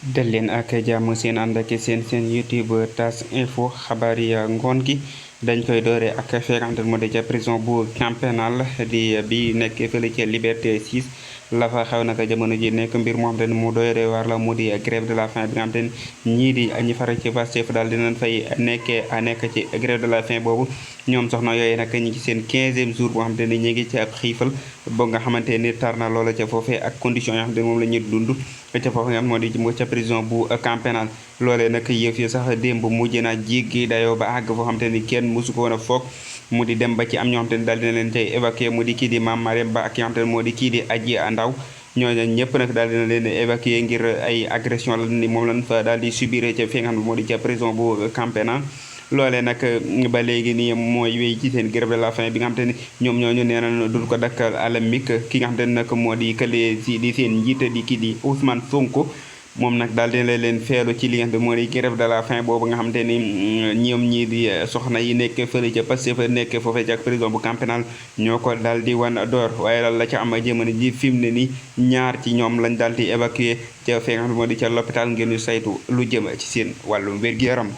dal leen ak jàmm seen ànd ak seen YouTube TAS info xabaar yi ngoon gi dañ koy doore ak fekkante moo di ca prison bu camp pénal di bi nekk fële ca Liberté 6 la fa xew naka jamono ji nekk mbir moo xam te ne mu doore war la mu di grève de la faim bi nga xam te ne ñii di ñi fara ci Pastef daal dinañ fay nekk ci grève de la faim boobu ñoom soxna yooyu nag ñi ci seen 15e jour boo xam te ne ñu ngi ci ab xiifal ba nga xamante ni tar na loola ca foofee ak condition yoo xam te ne moom la ñuy dund ca foofu nga moo di ca prison bu camp pénal loolee nag yëf yi sax démb mujj na jéggi dayoo ba àgg foo xam te ni kenn mosu ko woon a foog mu di dem ba ci am ñoo xam te ni daal dina leen tey évacuer mu di kii di Mame Mariam Ba ak yoo xam te ne moo di kii di Adji Ndaw ñooñu ñëpp nag daal dina leen évacuer ngir ay agression la ni moom lañ fa daal di subir ca fi nga xam ne moo di ca prison bu camp pénal loolee nag ba léegi nii mooy wéy ci seen grève de la faim bi nga xam te ni ñoom ñooñu nee nañ dul ko dakkal alamik ki nga xam te ne nag moo di kële si di seen njiit di kii di Ousmane Sonko moom nag daal dina leen feelu ci li nga xam te moo di grève de la faim boobu nga xam te ni ñoom ñii di soxna yi nekk fële ca Pastef nekk foofee ca prison bu camp pénal ñoo ko daal di wan door waaye daal la ca am jamono ji fi mu ne ni ñaar ci ñoom lañ daal di évacuer ca fi nga xam te moo di ca l'hôpital ngir ñu saytu lu jëm ci seen wàllum wér-gu-yaram